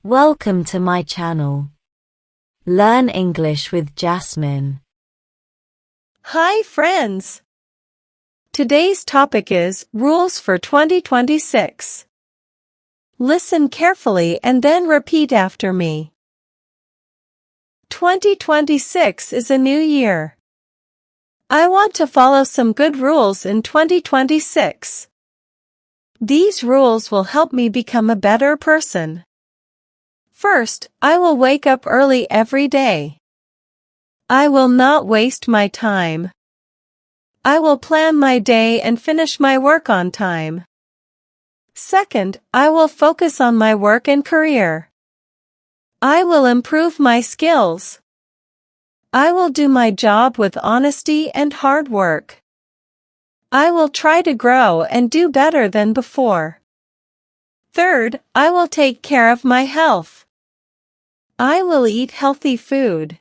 Welcome to my channel. Learn English with Jasmine. Hi friends! Today's topic is Rules for 2026. Listen carefully and then repeat after me. 2026 is a new year. I want to follow some good rules in 2026. These rules will help me become a better person. First, I will wake up early every day. I will not waste my time. I will plan my day and finish my work on time. Second, I will focus on my work and career. I will improve my skills. I will do my job with honesty and hard work. I will try to grow and do better than before. Third, I will take care of my health. I will eat healthy food.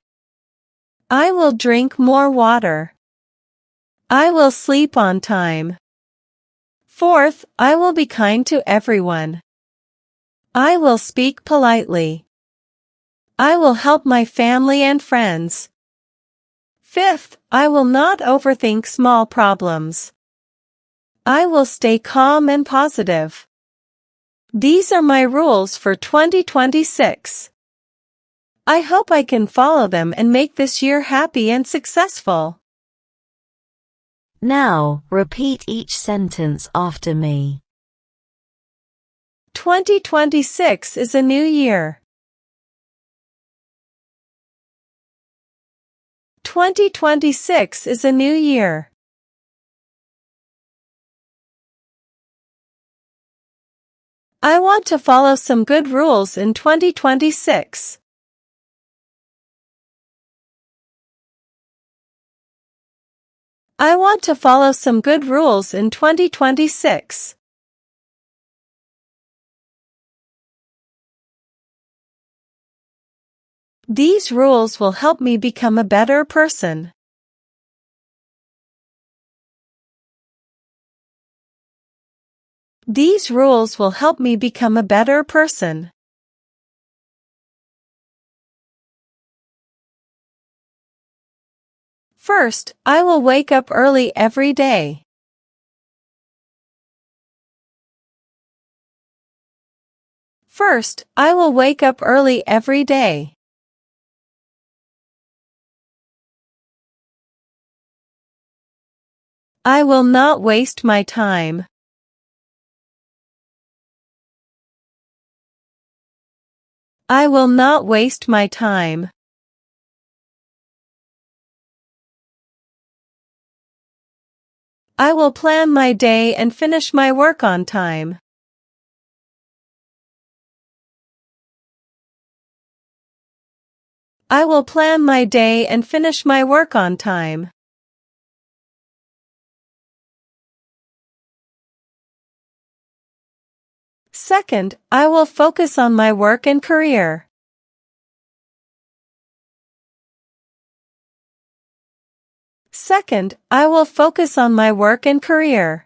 I will drink more water. I will sleep on time. Fourth, I will be kind to everyone. I will speak politely. I will help my family and friends. Fifth, I will not overthink small problems. I will stay calm and positive. These are my rules for 2026. I hope I can follow them and make this year happy and successful. Now, repeat each sentence after me. 2026 is a new year. 2026 is a new year. I want to follow some good rules in 2026. I want to follow some good rules in 2026. These rules will help me become a better person. These rules will help me become a better person. First, I will wake up early every day. First, I will wake up early every day. I will not waste my time. I will not waste my time. I will plan my day and finish my work on time. I will plan my day and finish my work on time. Second, I will focus on my work and career. Second, I will focus on my work and career.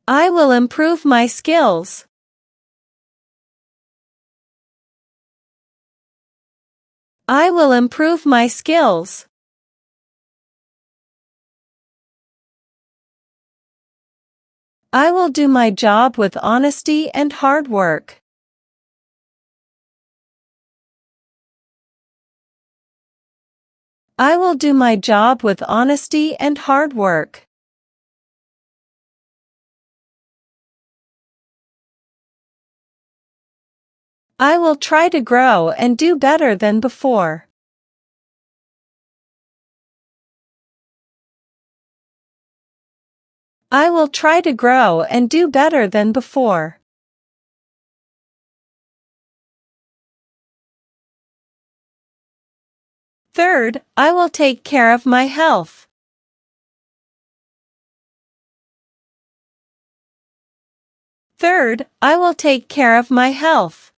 I will improve my skills. I will improve my skills. I will do my job with honesty and hard work. I will do my job with honesty and hard work. I will try to grow and do better than before. I will try to grow and do better than before. Third, I will take care of my health. Third, I will take care of my health.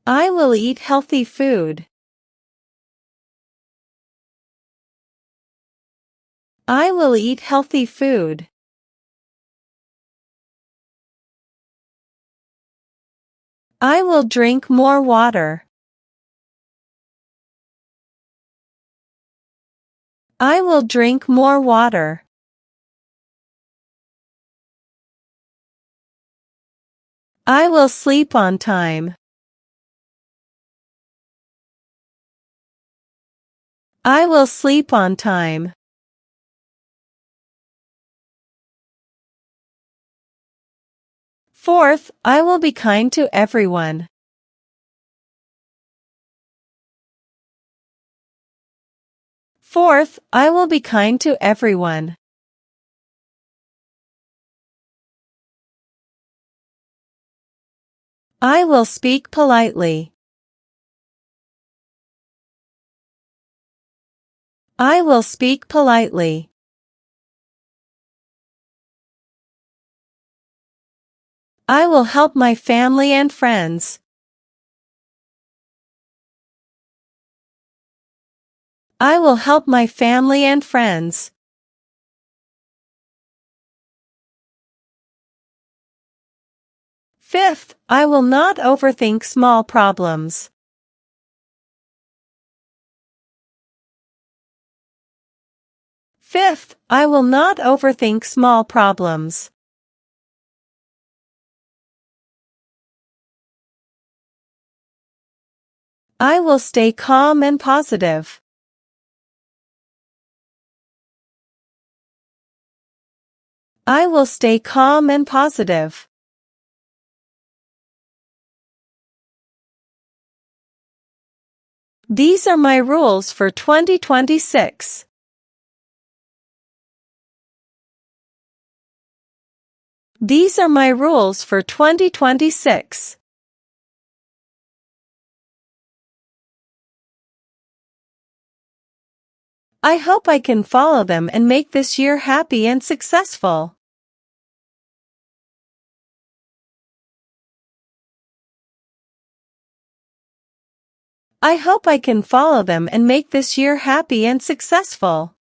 I will eat healthy food. I will eat healthy food. I will drink more water. I will drink more water. I will sleep on time. I will sleep on time. Fourth, I will be kind to everyone. Fourth, I will be kind to everyone. I will speak politely. I will speak politely. I will help my family and friends. I will help my family and friends. Fifth, I will not overthink small problems. Fifth, I will not overthink small problems. I will stay calm and positive. I will stay calm and positive. These are my rules for 2026. These are my rules for 2026. I hope I can follow them and make this year happy and successful. I hope I can follow them and make this year happy and successful.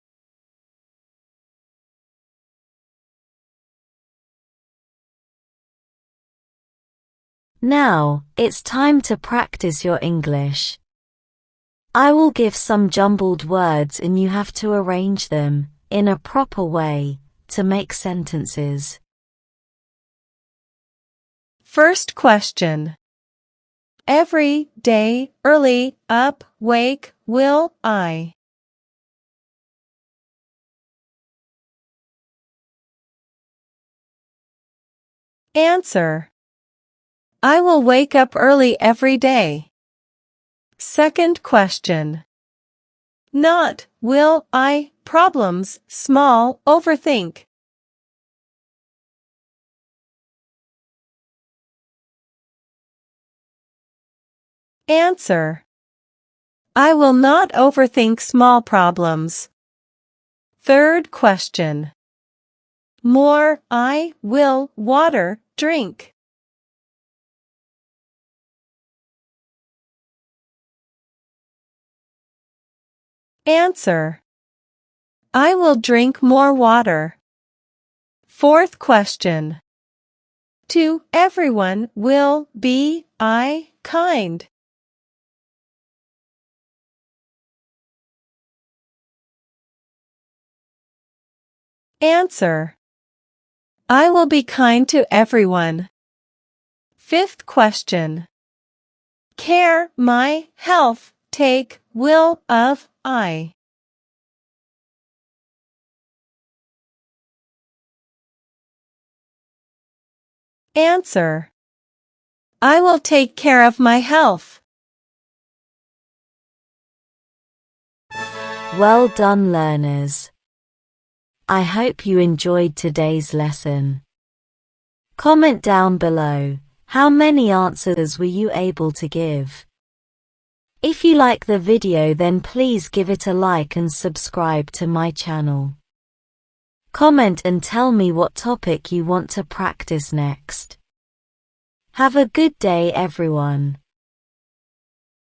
Now, it's time to practice your English. I will give some jumbled words and you have to arrange them, in a proper way, to make sentences. First question. Every day, early, up, wake, will I? Answer. I will wake up early every day. Second question. Not, will I, problems, small, overthink. Answer. I will not overthink small problems. Third question. More, I will, water, drink. Answer. I will drink more water. Fourth question. To everyone will be I kind. Answer. I will be kind to everyone. Fifth question. Care, my, health, take, will, of, I. Answer. I will take care of my health. Well done, learners. I hope you enjoyed today's lesson. Comment down below, how many answers were you able to give? If you like the video, then please give it a like and subscribe to my channel. Comment and tell me what topic you want to practice next. Have a good day, everyone.